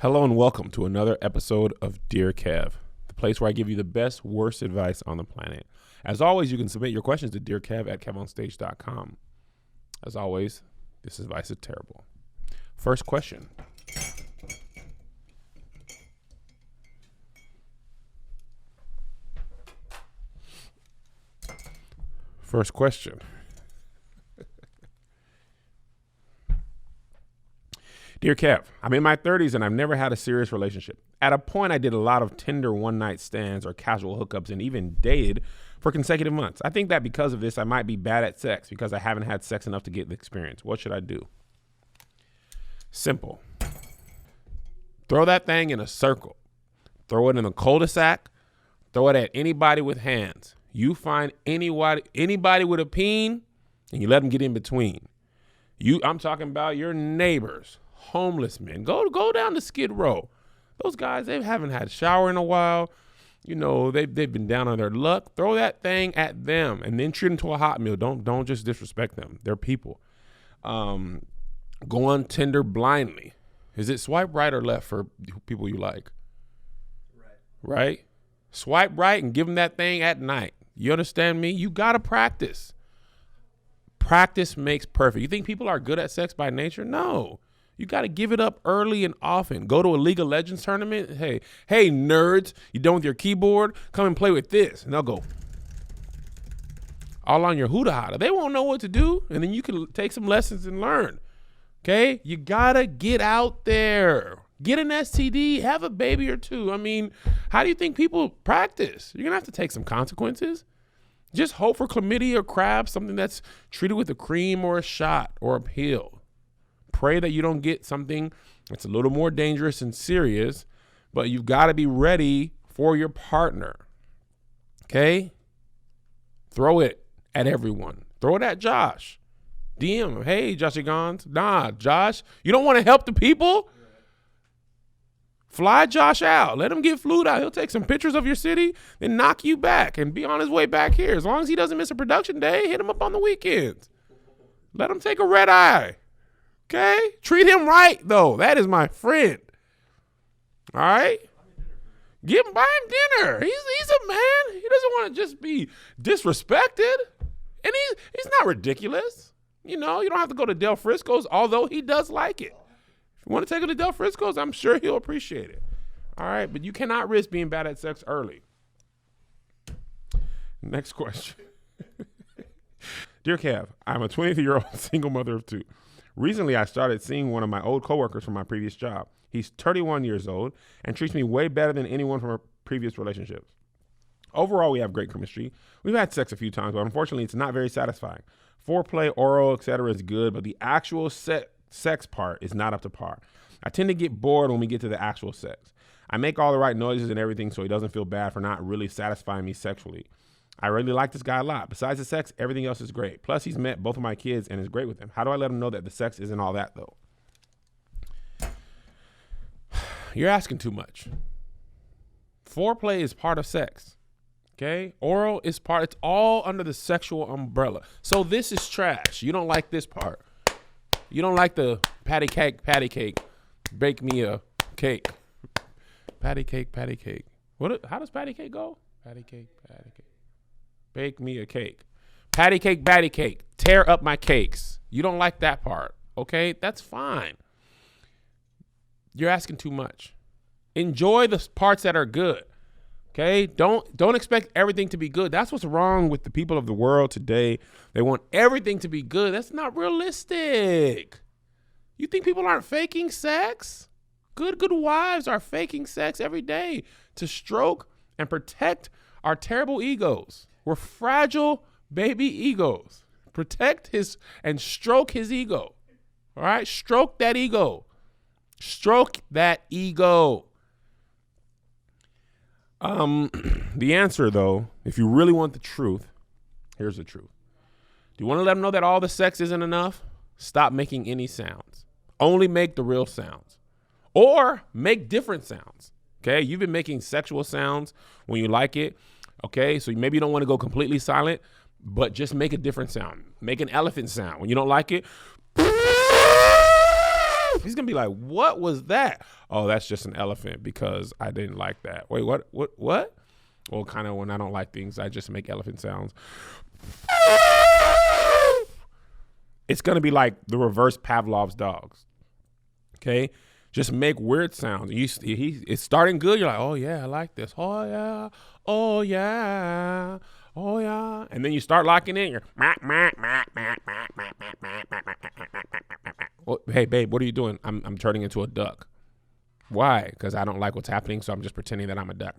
Hello and welcome to another episode of Dear Kev, the place where I give you the best, worst advice on the planet. As always, you can submit your questions to dearkev@KevOnStage.com. As always, this advice is terrible. First question. First question. Dear Kev, I'm in my 30s and I've never had a serious relationship. At a point, I did a lot of Tinder one-night stands or casual hookups and even dated for consecutive months. I think that because of this, I might be bad at sex because I haven't had sex enough to get the experience. What should I do? Simple. Throw that thing in a circle. Throw it in a cul-de-sac. Throw it at anybody with hands. You find anybody with a peen and you let them get in between. I'm talking about your neighbors, homeless men. Go down to Skid Row. Those guys, they haven't had a shower in a while. You know, they've been down on their luck. Throw that thing at them and then treat them to a hot meal. Don't just disrespect them. They're people. Go on Tinder blindly. Is it swipe right or left for people you like? Right? Swipe right and give them that thing at night. You understand me? You got to practice. Practice makes perfect. You think people are good at sex by nature? No. You got to give it up early and often. Go to a League of Legends tournament. Hey, nerds, you done with your keyboard? Come and play with this. And they'll go all on your hoodah. They won't know what to do. And then you can take some lessons and learn. Okay? You got to get out there. Get an STD. Have a baby or two. I mean, how do you think people practice? You're going to have to take some consequences. Just hope for chlamydia or crabs, something that's treated with a cream or a shot or a pill. Pray that you don't get something that's a little more dangerous and serious, but you've got to be ready for your partner. Okay? Throw it at everyone. Throw it at Josh. DM him. Hey, Joshy Gons. Nah, Josh, you don't want to help the people? Fly Josh out. Let him get flued out. He'll take some pictures of your city, then knock you back and be on his way back here. As long as he doesn't miss a production day, hit him up on the weekends. Let him take a red eye. Okay? Treat him right, though. That is my friend. All right? Buy him dinner. He's a man. He doesn't want to just be disrespected. And he's not ridiculous. You know, you don't have to go to Del Frisco's, although he does like it. You want to take it to Del Frisco's? I'm sure he'll appreciate it. All right, but you cannot risk being bad at sex early. Next question. Dear Kev, I'm a 23-year-old single mother of two. Recently, I started seeing one of my old coworkers from my previous job. He's 31 years old and treats me way better than anyone from our previous relationships. Overall, we have great chemistry. We've had sex a few times, but unfortunately, it's not very satisfying. Foreplay, oral, etc. is good, but the actual sex part is not up to par. I tend to get bored when we get to the actual sex. I make all the right noises and everything so he doesn't feel bad for not really satisfying me sexually. I really like this guy a lot. Besides the sex, everything else is great. Plus, he's met both of my kids and is great with them. How do I let him know that the sex isn't all that, though? You're asking too much. Foreplay is part of sex. Okay? Oral is part. It's all under the sexual umbrella. So this is trash. You don't like this part. You don't like the patty cake, bake me a cake. Patty cake. How does patty cake go? Patty cake. Bake me a cake. Patty cake, tear up my cakes. You don't like that part, okay? That's fine. You're asking too much. Enjoy the parts that are good, okay? Don't expect everything to be good. That's what's wrong with the people of the world today. They want everything to be good. That's not realistic. You think people aren't faking sex? Good wives are faking sex every day to stroke and protect our terrible egos. We're fragile baby egos. Protect his and stroke his ego. All right? Stroke that ego. Stroke that ego. The answer, though, if you really want the truth, here's the truth. Do you want to let them know that all the sex isn't enough? Stop making any sounds. Only make the real sounds. Or make different sounds. Okay? You've been making sexual sounds when you like it. Okay? So maybe you don't want to go completely silent, but just make a different sound. Make an elephant sound. When you don't like it, He's going to be like, what was that? Oh, that's just an elephant because I didn't like that. Wait, what? Well, kind of when I don't like things, I just make elephant sounds. It's going to be like the reverse Pavlov's dogs. Okay? Just make weird sounds. It's starting good. You're like, oh, yeah, I like this. Oh, yeah. Oh, yeah. Oh, yeah. And then you start locking in. You're, well, hey, babe, what are you doing? I'm turning into a duck. Why? Because I don't like what's happening, so I'm just pretending that I'm a duck.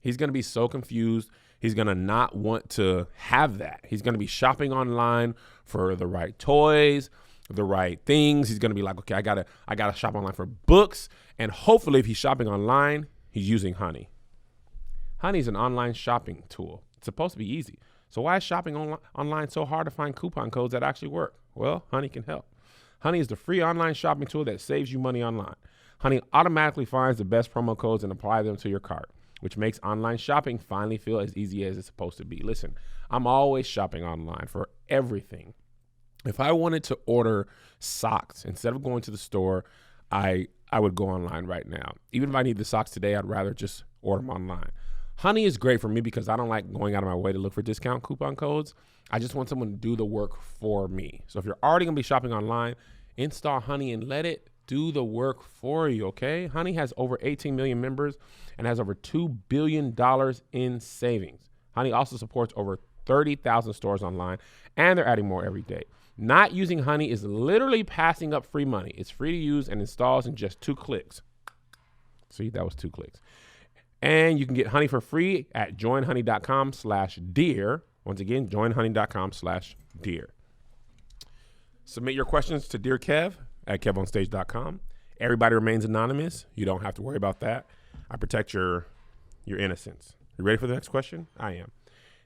He's going to be so confused. He's going to not want to have that. He's going to be shopping online for the right toys, the right things. He's going to be like, okay, I gotta shop online for books. And hopefully if he's shopping online, he's using Honey. Honey is an online shopping tool. It's supposed to be easy. So why is shopping online so hard to find coupon codes that actually work? Well, Honey can help. Honey is the free online shopping tool that saves you money online. Honey automatically finds the best promo codes and applies them to your cart, which makes online shopping finally feel as easy as it's supposed to be. Listen, I'm always shopping online for everything. If I wanted to order socks, instead of going to the store, I would go online right now. Even if I need the socks today, I'd rather just order them online. Honey is great for me because I don't like going out of my way to look for discount coupon codes. I just want someone to do the work for me. So if you're already going to be shopping online, install Honey and let it do the work for you, okay? Honey has over 18 million members and has over $2 billion in savings. Honey also supports over 30,000 stores online, and they're adding more every day. Not using Honey is literally passing up free money. It's free to use and installs in just 2 clicks. See, that was 2 clicks. And you can get Honey for free at joinhoney.com/dear. Once again, joinhoney.com/dear. Submit your questions to Dear Kev at KevOnStage.com. Everybody remains anonymous. You don't have to worry about that. I protect your innocence. You ready for the next question? I am.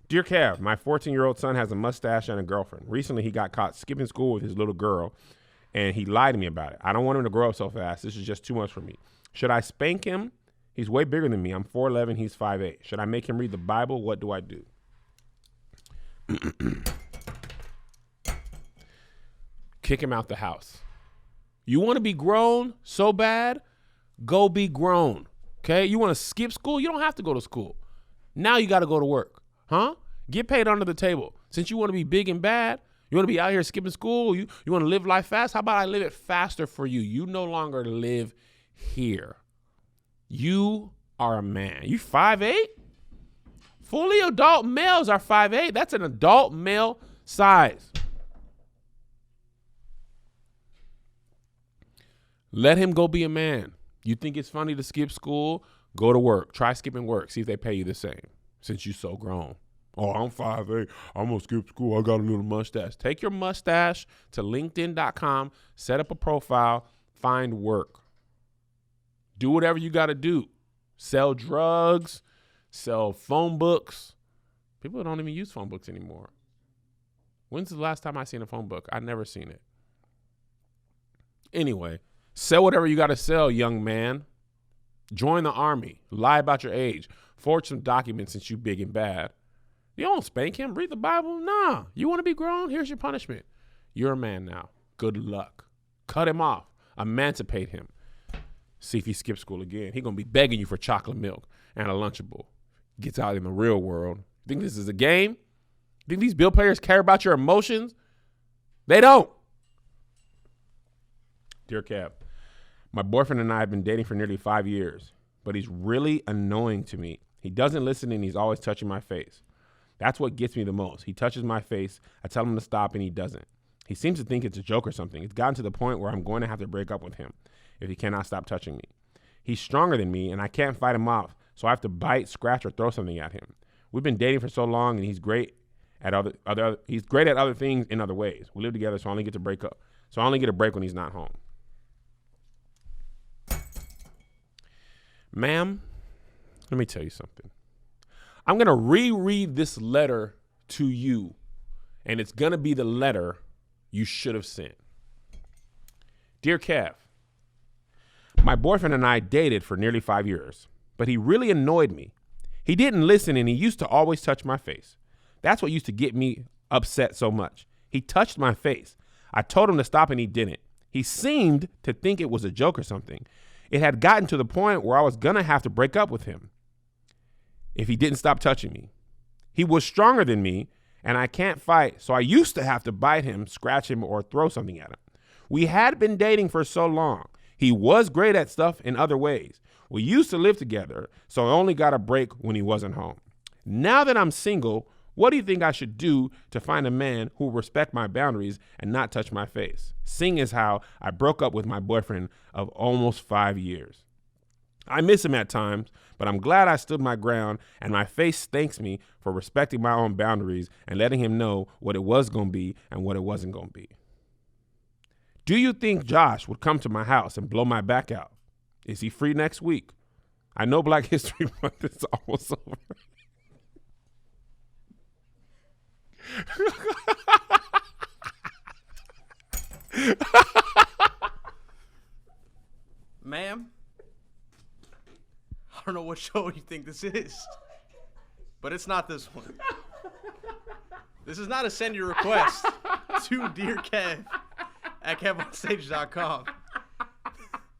Dear Kev, my 14-year-old son has a mustache and a girlfriend. Recently, he got caught skipping school with his little girl, and he lied to me about it. I don't want him to grow up so fast. This is just too much for me. Should I spank him? He's way bigger than me. I'm 4'11". He's 5'8". Should I make him read the Bible? What do I do? Kick him out the house. You want to be grown so bad? Go be grown. Okay? You want to skip school? You don't have to go to school. Now you got to go to work. Huh? Get paid under the table. Since you want to be big and bad, you want to be out here skipping school, you want to live life fast? How about I live it faster for you? You no longer live here. You are a man. You 5'8"? Fully adult males are 5'8". That's an adult male size. Let him go be a man. You think it's funny to skip school? Go to work. Try skipping work. See if they pay you the same since you so grown. Oh, I'm 5'8". I'm going to skip school. I got a little mustache. Take your mustache to LinkedIn.com, set up a profile, find work. Do whatever you got to do. Sell drugs, sell phone books. People don't even use phone books anymore. When's the last time I seen a phone book? I've never seen it. Anyway, sell whatever you got to sell, young man. Join the army. Lie about your age. Forge some documents since you big and bad. You don't spank him. Read the Bible. Nah. You want to be grown? Here's your punishment. You're a man now. Good luck. Cut him off. Emancipate him. See if he skips school again. He's going to be begging you for chocolate milk and a Lunchable. Gets out in the real world. Think this is a game? Think these bill payers care about your emotions? They don't. Dear Kev, my boyfriend and I have been dating for nearly 5 years, but he's really annoying to me. He doesn't listen and he's always touching my face. That's what gets me the most. He touches my face. I tell him to stop and he doesn't. He seems to think it's a joke or something. It's gotten to the point where I'm going to have to break up with him if he cannot stop touching me. He's stronger than me and I can't fight him off, so I have to bite, scratch, or throw something at him. We've been dating for so long and he's great at other things in other ways. We live together, so I only get a break when he's not home. Ma'am, let me tell you something. I'm going to reread this letter to you, and it's going to be the letter you should have sent. Dear Kev, my boyfriend and I dated for nearly 5 years, but he really annoyed me. He didn't listen, and he used to always touch my face. That's what used to get me upset so much. He touched my face. I told him to stop, and he didn't. He seemed to think it was a joke or something. It had gotten to the point where I was going to have to break up with him if he didn't stop touching me. He was stronger than me, and I can't fight, so I used to have to bite him, scratch him, or throw something at him. We had been dating for so long. He was great at stuff in other ways. We used to live together, so I only got a break when he wasn't home. Now that I'm single, what do you think I should do to find a man who will respect my boundaries and not touch my face? Seeing as how I broke up with my boyfriend of almost 5 years. I miss him at times, but I'm glad I stood my ground, and my face thanks me for respecting my own boundaries and letting him know what it was going to be and what it wasn't going to be. Do you think Josh would come to my house and blow my back out? Is he free next week? I know Black History Month is almost over. Ma'am, I don't know what show you think this is, but it's not this one. This is not a send your request to Dear Kev at KevOnStage.com.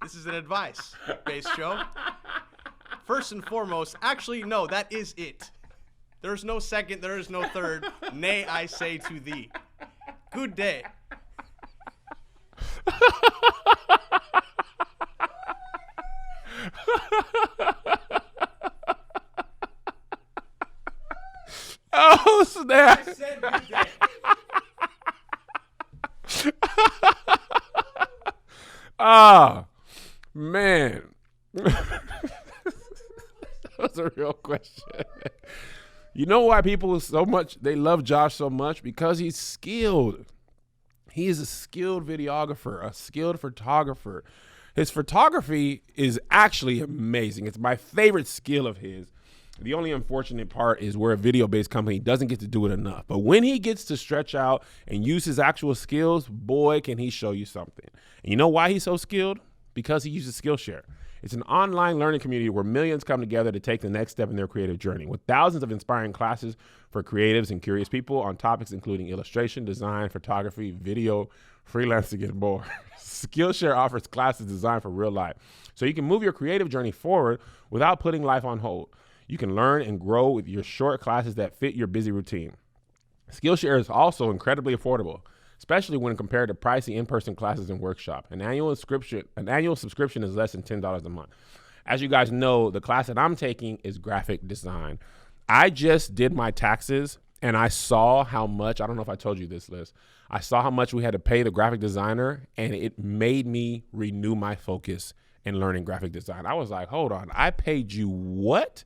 This is an advice-based show. First and foremost, actually, no, that is it. There's no second, there is no third. Nay, I say to thee. Good day. Oh, snap. I said good day. Ah, man. That's a real question. You know why people they love Josh so much? Because he's skilled. He is a skilled videographer, a skilled photographer. His photography is actually amazing. It's my favorite skill of his. The only unfortunate part is we're a video-based company, doesn't get to do it enough. But when he gets to stretch out and use his actual skills, boy, can he show you something. And you know why he's so skilled? Because he uses Skillshare. It's an online learning community where millions come together to take the next step in their creative journey, with thousands of inspiring classes for creatives and curious people on topics including illustration, design, photography, video, freelancing, and more. Skillshare offers classes designed for real life, so you can move your creative journey forward without putting life on hold. You can learn and grow with your short classes that fit your busy routine. Skillshare is also incredibly affordable, especially when compared to pricey in-person classes and workshops. An annual subscription is less than $10 a month. As you guys know, the class that I'm taking is graphic design. I just did my taxes and I saw how much, I don't know if I told you this, Liz, I saw how much we had to pay the graphic designer, and it made me renew my focus in learning graphic design. I was like, hold on, I paid you what?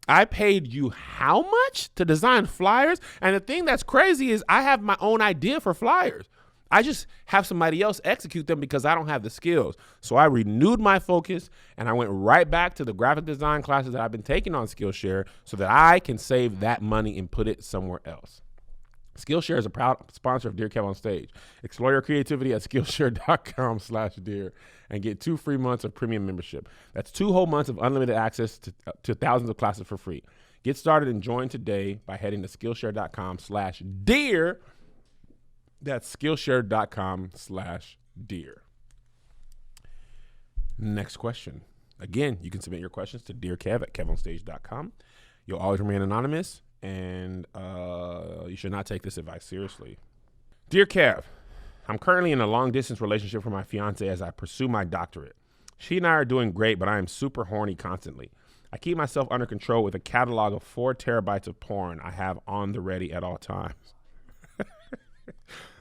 I paid you how much to design flyers? And the thing that's crazy is I have my own idea for flyers. I just have somebody else execute them because I don't have the skills. So I renewed my focus and I went right back to the graphic design classes that I've been taking on Skillshare so that I can save that money and put it somewhere else. Skillshare is a proud sponsor of Dear Kev on Stage. Explore your creativity at Skillshare.com/dear and get 2 free months of premium membership. That's 2 whole months of unlimited access to thousands of classes for free. Get started and join today by heading to Skillshare.com/dear. That's Skillshare.com/dear. Next question. Again, you can submit your questions to DearKev at KevOnStage.com. You'll always remain anonymous, and you should not take this advice seriously. Dear Kev, I'm currently in a long-distance relationship with my fiance as I pursue my doctorate. She and I are doing great, but I am super horny constantly. I keep myself under control with a catalog of 4 terabytes of porn I have on the ready at all times.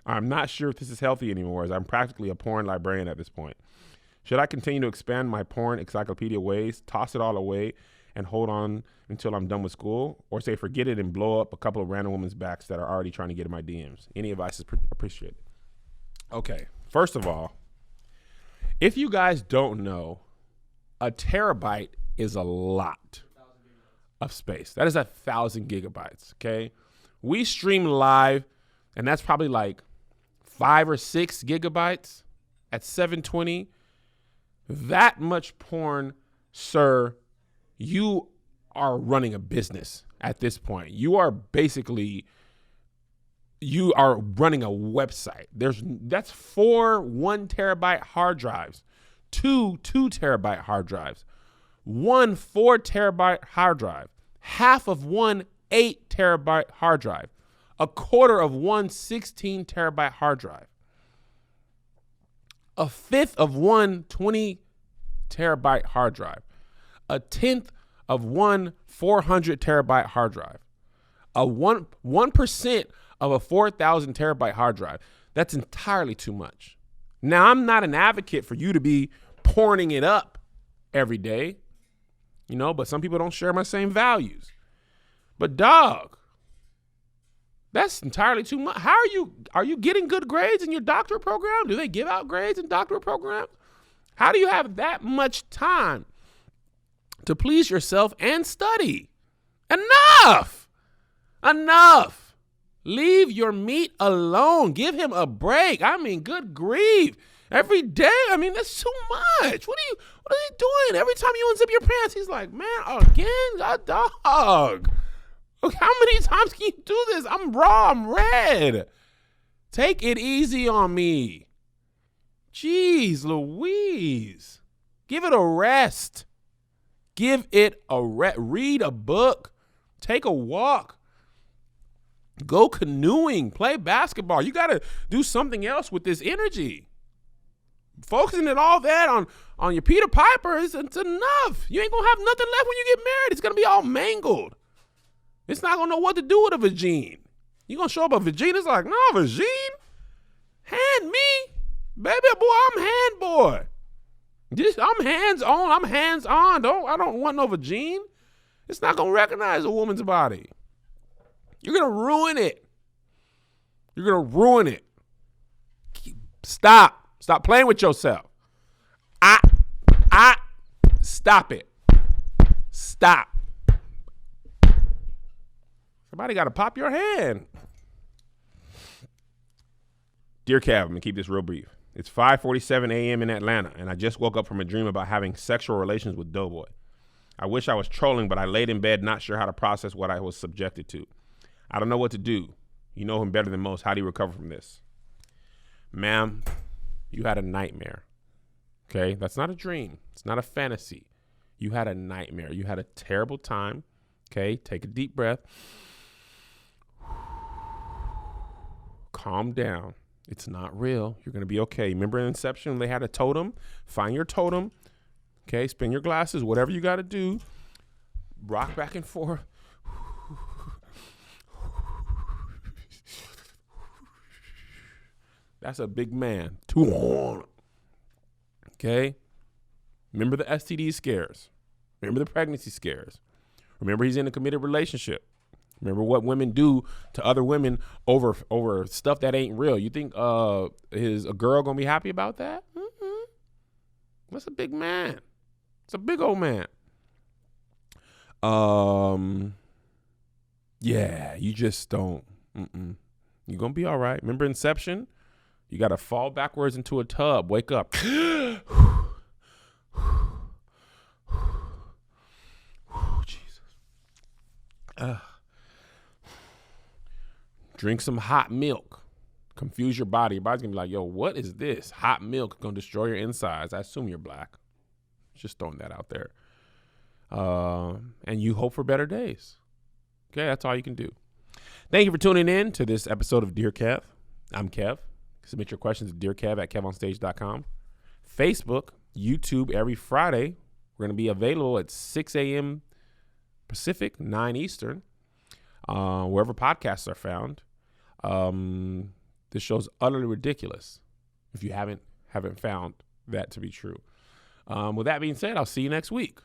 I'm not sure if this is healthy anymore, as I'm practically a porn librarian at this point. Should I continue to expand my porn encyclopedia ways, toss it all away, and hold on until I'm done with school, or say forget it and blow up a couple of random women's backs that are already trying to get in my DMs? Any advice is appreciated. Okay, first of all, if you guys don't know, a terabyte is a lot of space. That is 1,000 gigabytes, okay? We stream live, and that's probably like 5 or 6 gigabytes at 720. That much porn, sir, you are running a business at this point. You are running a website. That's 4 1 terabyte hard drives, 2 terabyte hard drives, 1 4 terabyte hard drive, half of 1 8 terabyte hard drive, a quarter of 1 16 terabyte hard drive, a fifth of 1 20 terabyte hard drive, a tenth of 1 400 terabyte hard drive, a 1% of a 4,000 terabyte hard drive. That's entirely too much. Now, I'm not an advocate for you to be pouring it up every day, but some people don't share my same values. But dog, that's entirely too much. Are you getting good grades in your doctorate program? Do they give out grades in doctorate programs? How do you have that much time to please yourself and study? Enough. Leave your meat alone. Give him a break. I mean, good grief. Every day. I mean, that's too much. What are you doing? Every time you unzip your pants, he's like, man, again, God, dog. Okay, how many times can you do this? I'm raw. I'm red. Take it easy on me. Jeez Louise. Give it a rest. Read a book. Take a walk. Go canoeing. Play basketball. You got to do something else with this energy. Focusing it all that on your Peter Piper it's enough. You ain't going to have nothing left when you get married. It's going to be all mangled. It's not going to know what to do with a vagine. You going to show up a vagine? It's like, no, vagine? Hand me? Baby boy, I'm hand boy. I'm hands on. I'm hands on. I don't want no vagine. It's not going to recognize a woman's body. You're going to ruin it. Stop playing with yourself. Stop it. Stop. Somebody got to pop your hand. Dear Kev, I'm going to keep this real brief. It's 5:47 a.m. in Atlanta, and I just woke up from a dream about having sexual relations with Doughboy. I wish I was trolling, but I laid in bed not sure how to process what I was subjected to. I don't know what to do. You know him better than most. How do you recover from this? Ma'am, you had a nightmare. Okay? That's not a dream. It's not a fantasy. You had a nightmare. You had a terrible time. Okay? Take a deep breath. Calm down. It's not real. You're going to be okay. Remember in Inception when they had a totem? Find your totem. Okay? Spin your glasses. Whatever you got to do. Rock back and forth. That's a big man. Okay? Remember the STD scares. Remember the pregnancy scares. Remember he's in a committed relationship. Remember what women do to other women over stuff that ain't real. You think is a girl gonna be happy about that? Mm-mm. That's a big man. It's a big old man. Yeah, you just don't. You're gonna be all right. Remember Inception? You gotta fall backwards into a tub. Wake up. Jesus. Drink some hot milk. Confuse your body. Your body's gonna be like, yo, what is this? Hot milk gonna destroy your insides. I assume you're black. Just throwing that out there. And you hope for better days. Okay, that's all you can do. Thank you for tuning in to this episode of Dear Kev. I'm Kev. Submit your questions to dearkev@KevOnStage.com. Facebook, YouTube every Friday. We're going to be available at 6 a.m. Pacific, 9 Eastern, wherever podcasts are found. This show's utterly ridiculous if you haven't found that to be true. With that being said, I'll see you next week.